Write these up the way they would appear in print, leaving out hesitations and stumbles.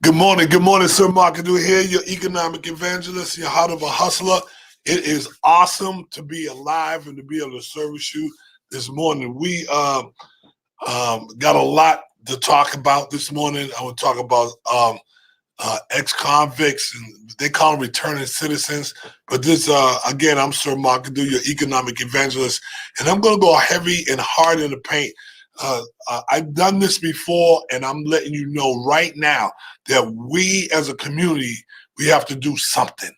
Good morning, Sir Markedu here, your economic evangelist, your heart of a hustler. It is awesome to be alive and to be able to service you this morning. We got a lot to talk about this morning. I want to talk about ex-convicts, and they call them returning citizens. But this, again, I'm Sir Markedu, your economic evangelist, and I'm going to go heavy and hard in the paint. I've done this before, and I'm letting you know right now that we as a community, we have to do something.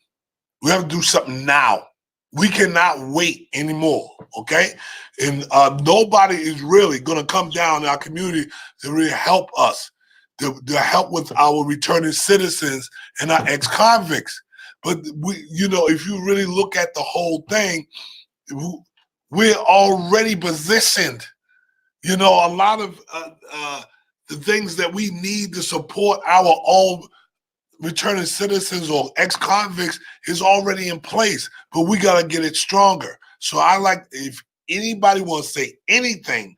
We have to do something now. We cannot wait anymore, okay? And nobody is really going to come down in our community to really help us, to help with our returning citizens and our ex-convicts. But if you really look at the whole thing, we're already positioned. A lot of the things that we need to support our own returning citizens or ex-convicts is already in place, but we got to get it stronger. So if anybody wants to say anything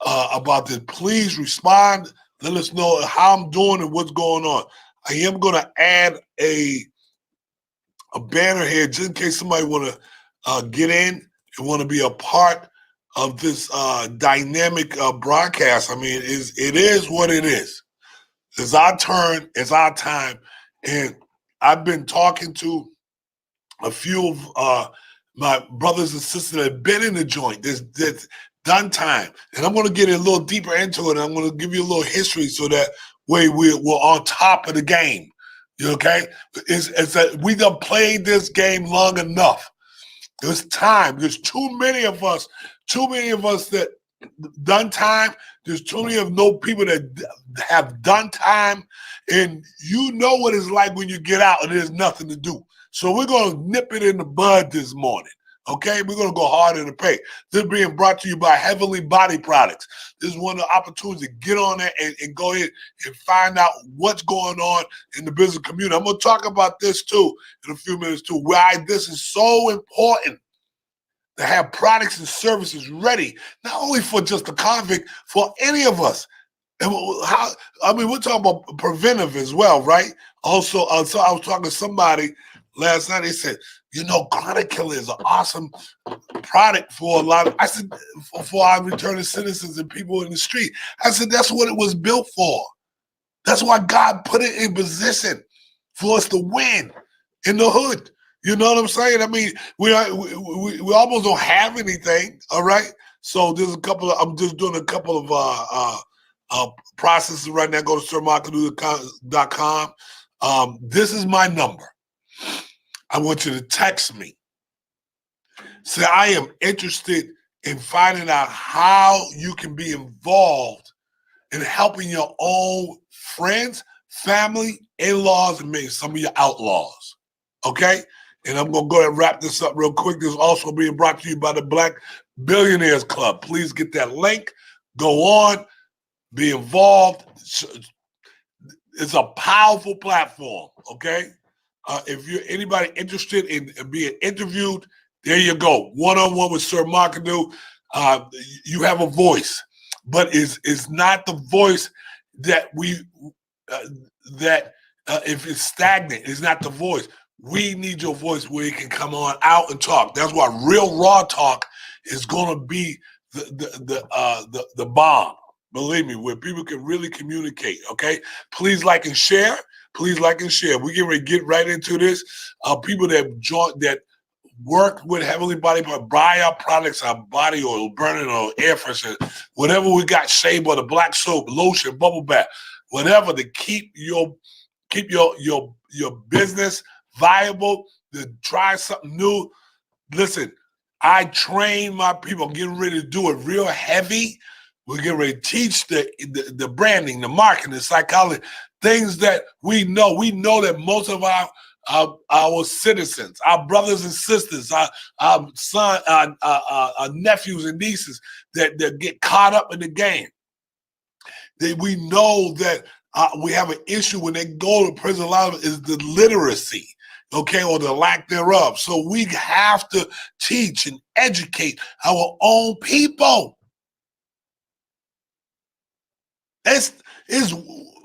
about this, please respond. Let us know how I'm doing and what's going on. I am going to add a banner here just in case somebody want to get in and want to be a part of this dynamic broadcast. I mean, it is what it is. It's our turn. It's our time. And I've been talking to a few of my brothers and sisters that have been in the joint. That's done time. And I'm going to get a little deeper into it. I'm going to give you a little history so that way we're on top of the game. Okay? It's that we done played this game long enough. There's time. There's too many of us that done time. There's too many people that have done time, and you know what it's like when you get out and there's nothing to do. So we're going to nip it in the bud this morning. Okay, we're going to go hard in the paint. This is being brought to you by Heavenly Body Products. This is one of the opportunities to get on there and go ahead and find out what's going on in the business community. I'm going to talk about this too in a few minutes too, why this is so important to have products and services ready, not only for just a convict, for any of us. And we're talking about preventive as well, right? Also, so I was talking to somebody last night. They said, Chronic Killer is an awesome product for a lot of, I said, for our returning citizens and people in the street. I said, that's what it was built for. That's why God put it in position for us to win in the hood. You know what I'm saying? I mean, we almost don't have anything, all right? So I'm just doing a couple of processes right now. Go to sirmarkedu.com. This is my number. I want you to text me. Say, I am interested in finding out how you can be involved in helping your own friends, family, in-laws, and maybe some of your outlaws, okay? And I'm going to go ahead and wrap this up real quick. This is also being brought to you by the Black Billionaires Club. Please get that link. Go on. Be involved. It's a powerful platform, okay? If you're anybody interested in being interviewed, there you go. One-on-one with Sir Markedu. You have a voice, but it's not the voice that if it's stagnant, it's not the voice. We need your voice where you can come on out and talk. That's why real raw talk is going to be the bomb. Believe me, where people can really communicate. Okay, please like and share. Please like and share. We get ready to get right into this. People that work with Heavenly Body, buy our products, our body oil, burning oil, air freshener, whatever we got, shea butter, black soap, lotion, bubble bath, whatever to keep your business viable, to try something new. Listen, I train my people. I'm getting ready to do it real heavy. We're getting ready to teach the branding, the marketing, the psychology, things that we know. We know that most of our citizens, our brothers and sisters, our son, our nephews and nieces that get caught up in the game. We know that we have an issue when they go to prison. A lot of it is the literacy, okay, or the lack thereof. So we have to teach and educate our own people.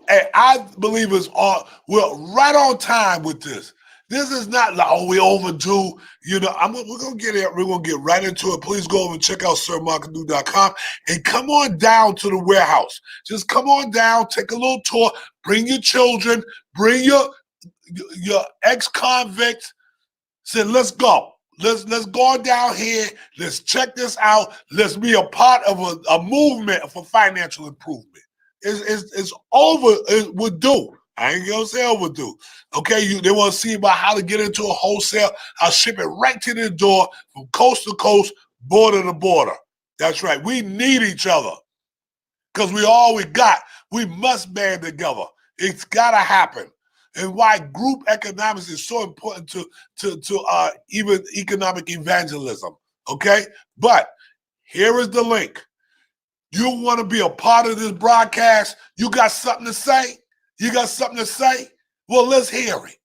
Hey, I believe we're right on time with this. This is not like, oh, we overdue. You know, we're gonna get it. We're gonna get right into it. Please go over and check out sirmarkadu.com and come on down to the warehouse. Just come on down, take a little tour, bring your children, bring your ex-convicts. Say, let's go. Let's go down here. Let's check this out. Let's be a part of a movement for financial improvement. It's overdue. I ain't gonna say overdue. Okay, they want to see about how to get into a wholesale. I'll ship it right to their door from coast to coast, border to border. That's right. We need each other because we all we got. We must band together. It's gotta happen. And why group economics is so important to even economic evangelism. Okay, but here is the link. You want to be a part of this broadcast? You got something to say? You got something to say? Well, let's hear it.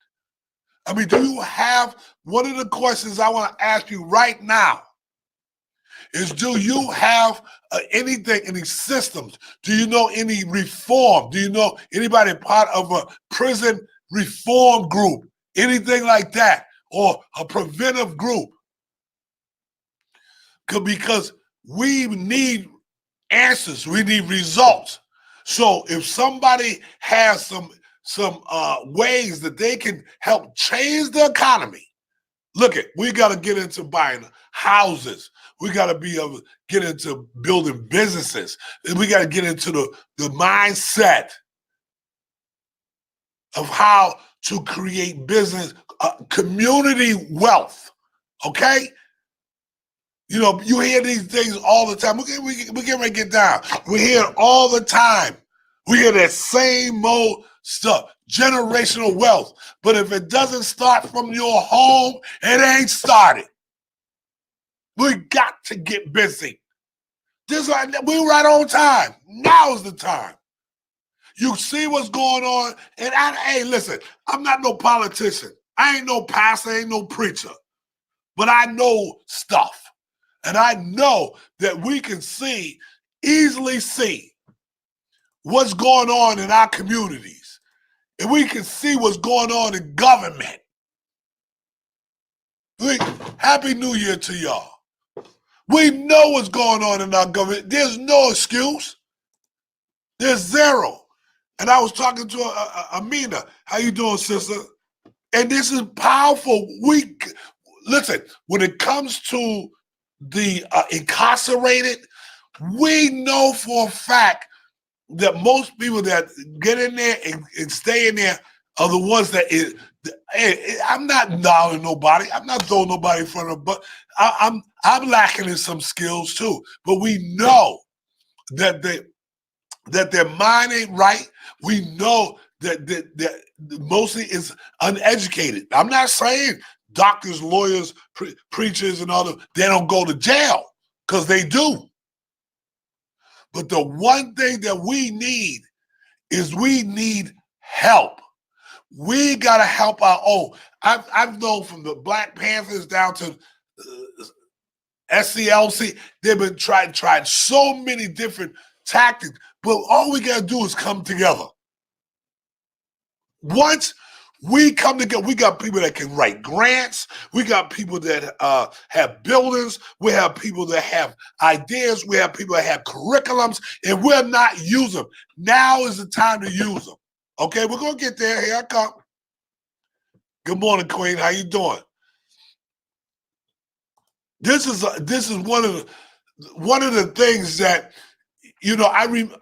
I mean, do you have one of the questions I want to ask you right now? Is do you have anything, any systems? Do you know any reform? Do you know anybody part of a prison reform group? Anything like that? Or a preventive group? Because we need answers. We need results. So if somebody has some ways that they can help change the economy, look at, we got to get into buying houses. We got to be able to get into building businesses. And we got to get into the mindset of how to create business, community wealth. Okay? You know, you hear these things all the time. We get ready to get down. We hear it all the time. We hear that same old stuff, generational wealth. But if it doesn't start from your home, it ain't started. We got to get busy. We're right on time. Now is the time. You see what's going on. And hey, listen, I'm not no politician. I ain't no pastor, I ain't no preacher. But I know stuff. And I know that we can easily see what's going on in our communities. And we can see what's going on in government. Happy New Year to y'all. We know what's going on in our government. There's no excuse. There's zero. And I was talking to Amina. How you doing, sister? And this is powerful. Listen, when it comes to the incarcerated, we know for a fact that most people that get in there and stay in there are the ones that I'm not doubting nobody. I'm not throwing nobody in front of, but I'm lacking in some skills too. But we know that their mind ain't right. We know that mostly is uneducated. I'm not saying doctors, lawyers, preachers, and all they don't go to jail, because they do. But the one thing that we need is we need help. We got to help our own. I've known from the Black Panthers down to SCLC, they've been tried so many different tactics, but all we got to do is come together. Once we come together, we got people that can write grants. We got people that have buildings. We have people that have ideas. We have people that have curriculums, and we're not using them. Now is the time to use them. Okay, we're gonna get there. Here I come. Good morning, Queen. How you doing? This is one of the things that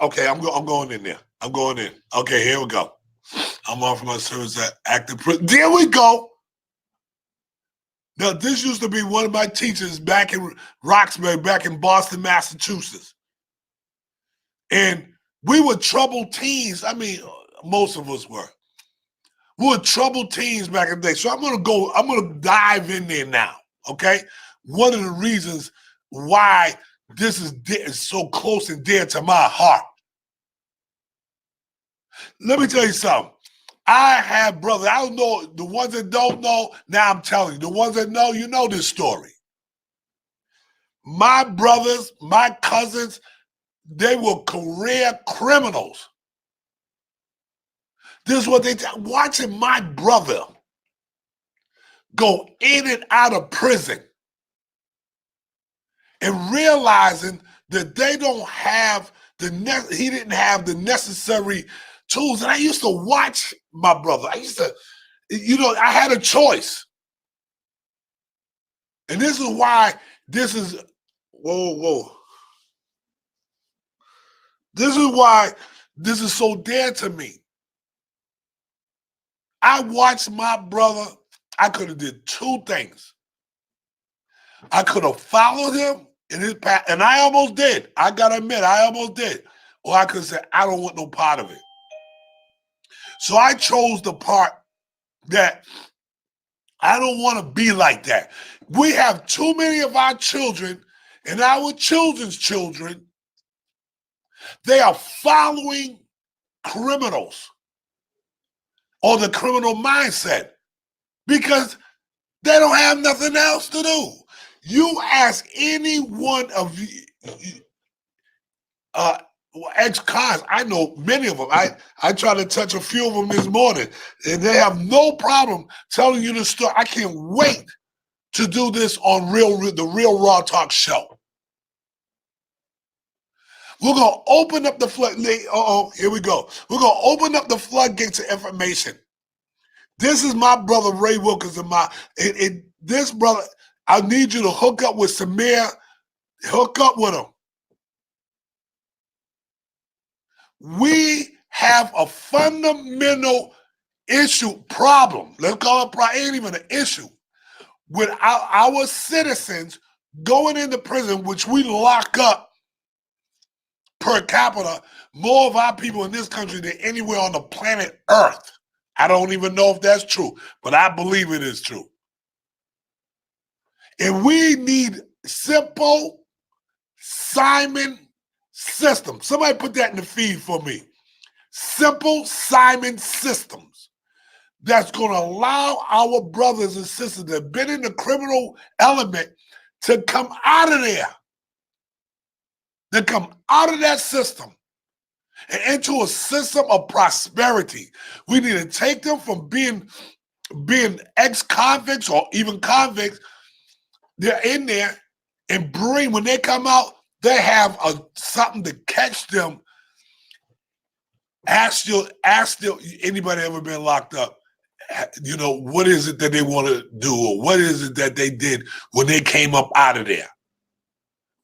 Okay, I'm going in there. I'm going in. Okay, here we go. I'm offering my service at active prison. There we go. Now, this used to be one of my teachers back in Roxbury, back in Boston, Massachusetts. And we were troubled teens. I mean, most of us were. We were troubled teens back in the day. So I'm going to dive in there now, okay? One of the reasons why this is so close and dear to my heart. Let me tell you something. I have brothers. I don't know. The ones that don't know, now I'm telling you. The ones that know, you know this story. My brothers, my cousins, they were career criminals. This is what watching my brother go in and out of prison and realizing that they don't have he didn't have the necessary tools. And I used to watch my brother. I used to, I had a choice. And this is why this is, whoa. This is why this is so dear to me. I watched my brother. I could have did two things. I could have followed him in his path, and I almost did. I gotta admit, I almost did. Or I could say, I don't want no part of it. So I chose the part that I don't want to be like that. We have too many of our children and our children's children. They are following criminals or the criminal mindset because they don't have nothing else to do. You ask any one of ex-cons, I know many of them. I tried to touch a few of them this morning, and they have no problem telling you the story. I can't wait to do this on the Real Raw Talk show. We're going to open up the floodgates. Here we go. We're going to open up the floodgates of information. This is my brother, Ray Wilkins, and this brother, I need you to hook up with Samir. Hook up with him. We have a fundamental problem. Let's call it problem. It ain't even an issue. With our citizens going into prison, which we lock up per capita, more of our people in this country than anywhere on the planet Earth. I don't even know if that's true, but I believe it is true. And we need simple Simon systems. Somebody put that in the feed for me. Simple Simon systems that's going to allow our brothers and sisters that have been in the criminal element to come out of there. To come out of that system and into a system of prosperity. We need to take them from being ex-convicts or even convicts. They're in there and when they come out, they have something to catch them. Ask anybody ever been locked up? What is it that they want to do, or what is it that they did when they came up out of there?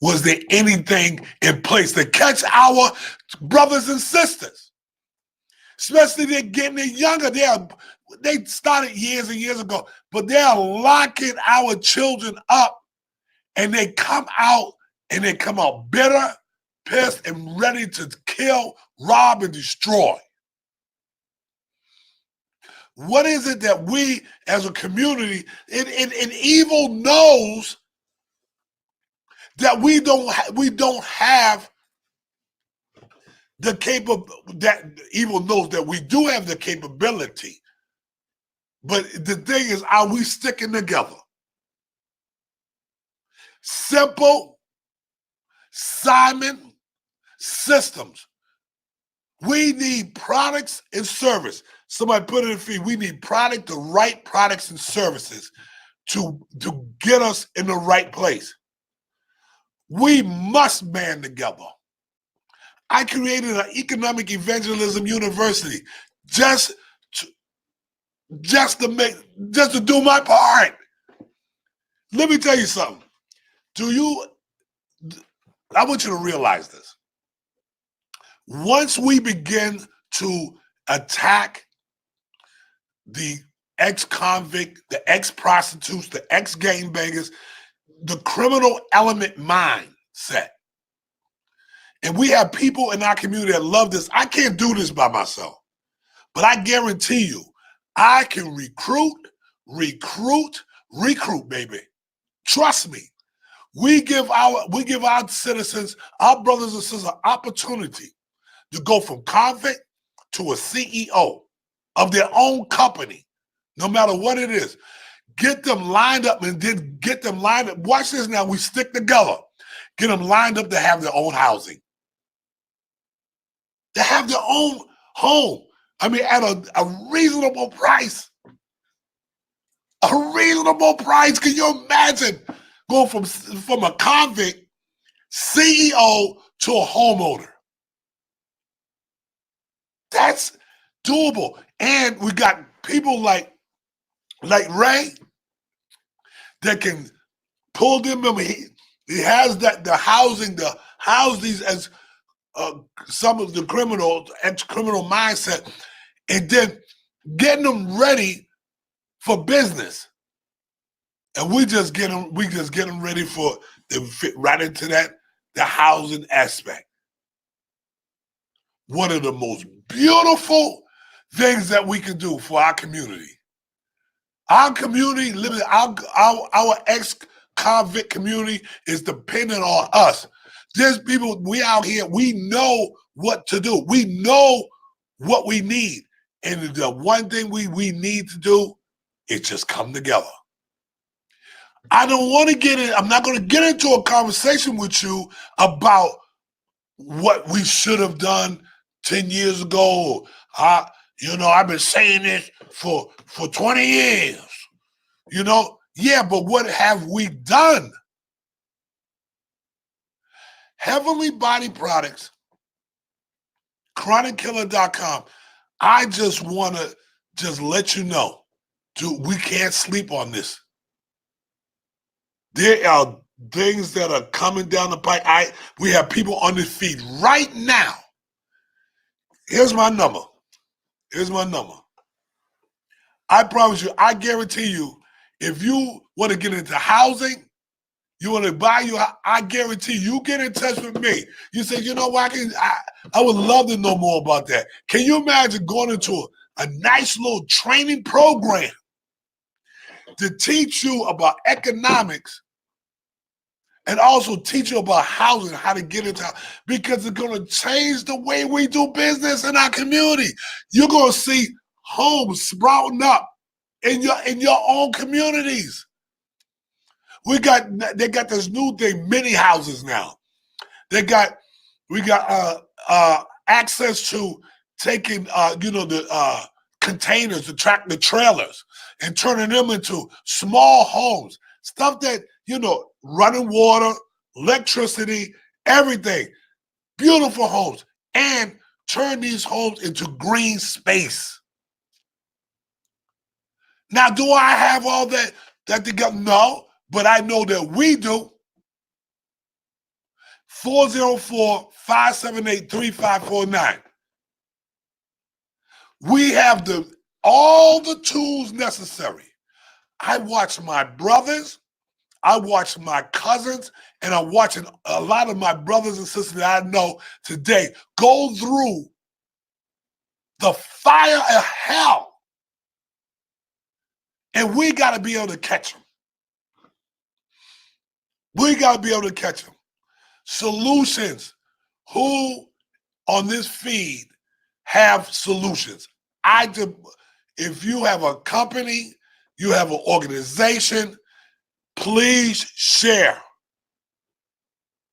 Was there anything in place to catch our brothers and sisters? Especially they're getting it younger. They started years and years ago, but they are locking our children up, and they come out bitter, pissed, and ready to kill, rob, and destroy. What is it that we as a community, and evil knows that we don't have the that evil knows that we do have the capability. But the thing is, are we sticking together? Simple Simon systems. We need products and service. Somebody put it in the feed. We need the right products and services to get us in the right place. We must band together. I created an economic evangelism university just to do my part. Let me tell you something. I want you to realize this. Once we begin to attack the ex-convict, the ex-prostitutes, the ex-gangbangers, the criminal element mindset, and we have people in our community that love this. I can't do this by myself, but I guarantee you, I can recruit, baby. Trust me. We give our citizens, our brothers and sisters, an opportunity to go from convict to a CEO of their own company, no matter what it is. Get them lined up and then get them lined up. Watch this now. We stick together. Get them lined up to have their own housing. To have their own home. I mean, at a reasonable price. A reasonable price. Can you imagine going from a convict CEO to a homeowner? That's doable. And we got people like Ray that can pull them in. He has the housing to house these as some of the ex-criminal mindset, and then getting them ready for business. And we just get them ready for them fit right into the housing aspect. One of the most beautiful things that we can do for our community. Our community, our ex-convict community is dependent on us. There's people, we out here, we know what to do. We know what we need. And the one thing we need to do is just come together. I don't want to I'm not going to get into a conversation with you about what we should have done 10 years ago. I've been saying this for 20 years. Yeah, but what have we done? Heavenly Body Products, chronickiller.com. I just want to just let you know, dude, we can't sleep on this. There are things that are coming down the pipe. We have people on their feet right now. Here's my number. I promise you, I guarantee you, if you want to get into housing, you want to buy I guarantee you get in touch with me. You say, you know what, I would love to know more about that. Can you imagine going into a nice little training program to teach you about economics and also teach you about housing, how to get into, because it's going to change the way we do business in our community. You're going to see homes sprouting up in your own communities. They got this new thing, mini houses now. We got access to taking the containers, the tractor trailers, and turning them into small homes. Stuff that, running water, electricity, everything. Beautiful homes. And turn these homes into green space. Now, do I have all that together? No, but I know that we do. 404-578-3549. We have all the tools necessary. I watch my brothers, I watch my cousins, and I'm watching a lot of my brothers and sisters that I know today go through the fire of hell. And we got to be able to catch them. We got to be able to catch them. Solutions. Who on this feed have solutions? If you have a company, you have an organization, please share.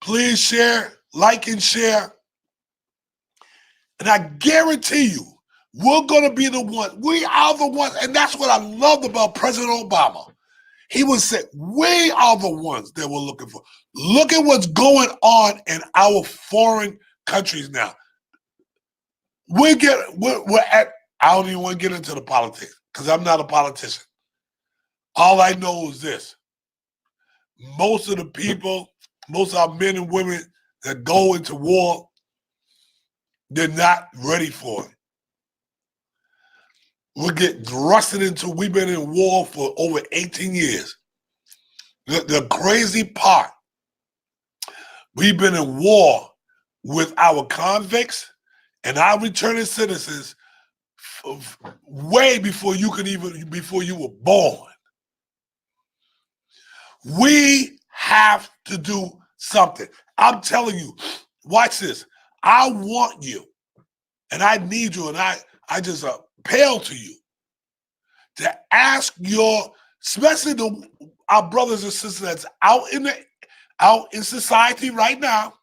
Please share, like and share. And I guarantee you, we're going to be the ones. We are the ones. And that's what I loved about President Obama. He would say, we are the ones that we're looking for. Look at what's going on in our foreign countries now. We're at, I don't even want to get into the politics because I'm not a politician. All I know is this. Most of the people, most of our men and women that go into war, they're not ready for it. We'll get thrusted into, we've been in war for over 18 years. The crazy part, we've been in war with our convicts and our returning citizens way before you were born. We have to do something. I'm telling you, watch this. I want you, and I need you, and I just appeal to you to ask especially our brothers and sisters that's out in society right now.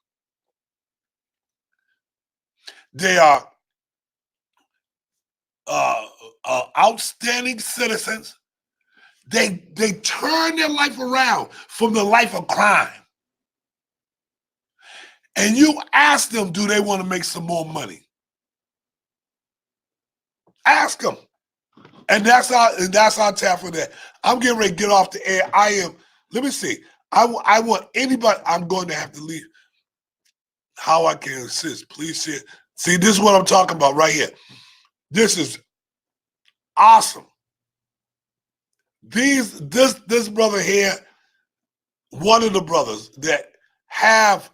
They are outstanding citizens. They turn their life around from the life of crime. And you ask them, do they want to make some more money? Ask them. And that's our tap for that. I'm getting ready to get off the air. Let me see. I want anybody, I'm going to have to leave. How I can assist, please share. See, this is what I'm talking about right here. This is awesome. This brother here, one of the brothers that have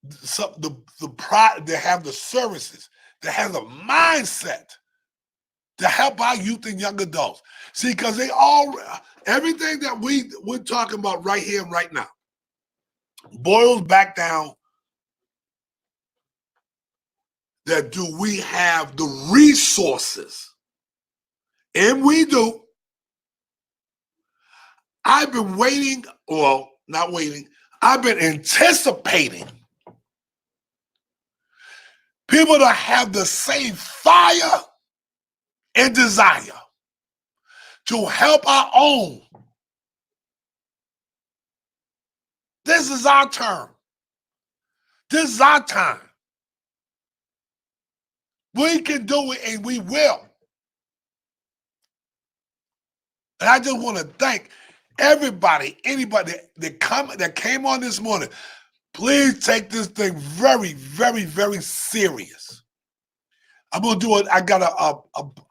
that have the services, that have the mindset to help our youth and young adults. See, because everything that we're talking about right here and right now boils back down that do we have the resources? And we do. I've been waiting, or not waiting, I've been anticipating people to have the same fire and desire to help our own. This is our turn. This is our time. We can do it, and we will. And I just want to thank everybody, anybody that came on this morning. Please take this thing very, very, very serious. I'm gonna do it. I got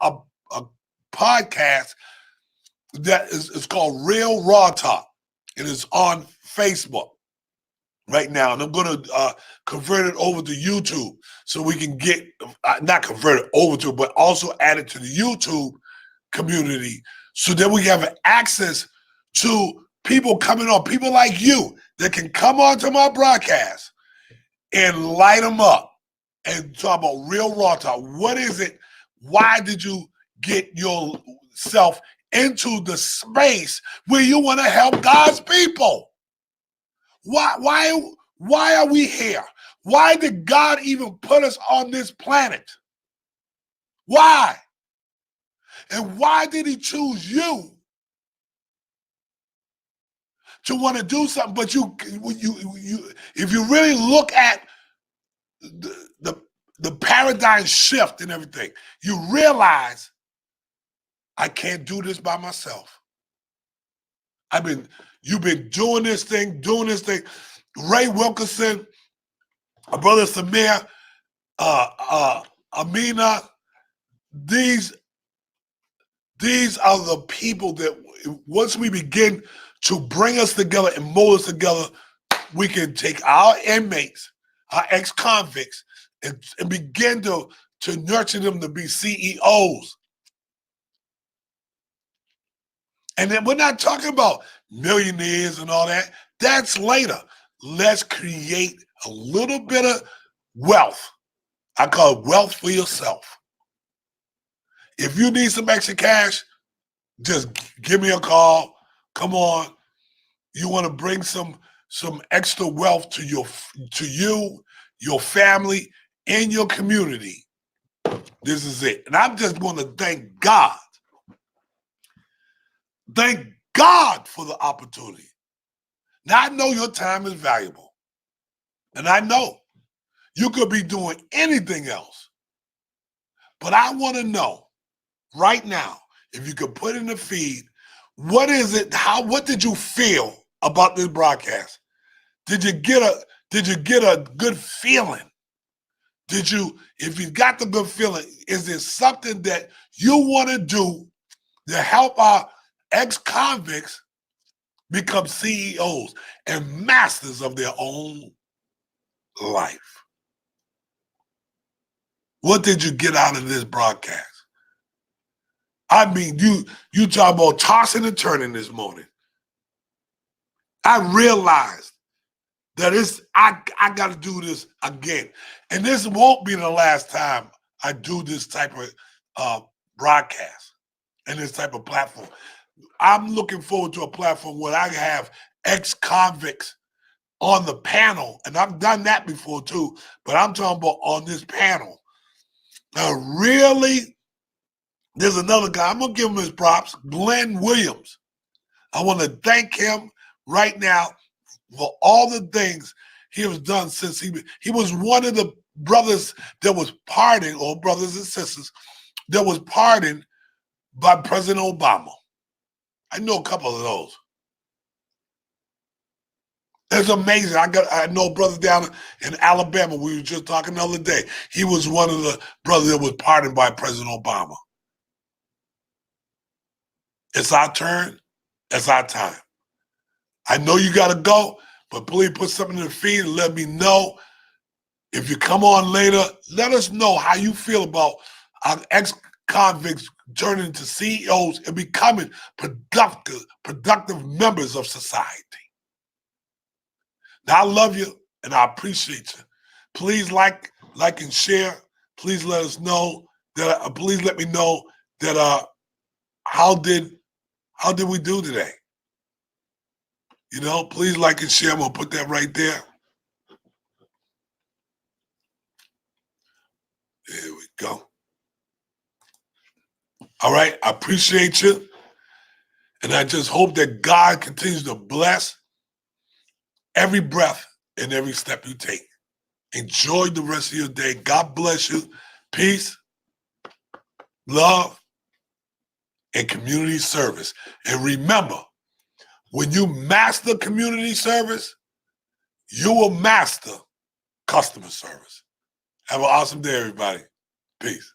a podcast that is called Real Raw Talk. It is on Facebook right now, and I'm gonna convert it over to YouTube so we can get not convert it over to, but also add it to the YouTube community, so that we have access to people coming on, people like you that can come onto my broadcast and light them up and talk about real raw talk. What is it? Why did you get yourself into the space where you want to help God's people? Why are we here? Why did God even put us on this planet? Why? And why did he choose you to want to do something? But you if you really look at the paradigm shift and everything, you realize I can't do this by myself. You've been doing this thing. Ray Wilkerson, my brother Samir, Amina, these are the people that once we begin to bring us together and mold us together, we can take our inmates, our ex-convicts, and begin to nurture them to be CEOs. And then we're not talking about millionaires and all that. That's later. Let's create a little bit of wealth. I call it wealth for yourself. If you need some extra cash, just give me a call. Come on. You want to bring some extra wealth to you, your family, and your community. This is it. And I just want to thank God. Thank God for the opportunity. Now, I know your time is valuable. And I know you could be doing anything else. But I want to know right now, if you could put in the feed, what is it? What did you feel about this broadcast? Did you get a good feeling? If you got the good feeling, is there something that you want to do to help our ex-convicts become CEOs and masters of their own life? What did you get out of this broadcast? I mean, you talk about tossing and turning this morning. I realized that I got to do this again. And this won't be the last time I do this type of broadcast and this type of platform. I'm looking forward to a platform where I have ex-convicts on the panel, and I've done that before too, but I'm talking about on this panel. Now, really There's another guy. I'm going to give him his props. Glenn Williams. I want to thank him right now for all the things he has done since he was one of the brothers that was pardoned, or brothers and sisters that was pardoned by President Obama. I know a couple of those. It's amazing. I know a brother down in Alabama. We were just talking the other day. He was one of the brothers that was pardoned by President Obama. It's our turn. It's our time. I know you got to go, but please put something in the feed and let me know. If you come on later, let us know how you feel about our ex-convicts turning into CEOs and becoming productive members of society. Now, I love you and I appreciate you. Please like and share. Please let us know that. Please let me know that. How did we do today? You know, please like and share. I'm gonna put that right there. There we go. All right, I appreciate you. And I just hope that God continues to bless every breath and every step you take. Enjoy the rest of your day. God bless you. Peace, love, and community service. And remember, when you master community service, you will master customer service. Have an awesome day, everybody. Peace.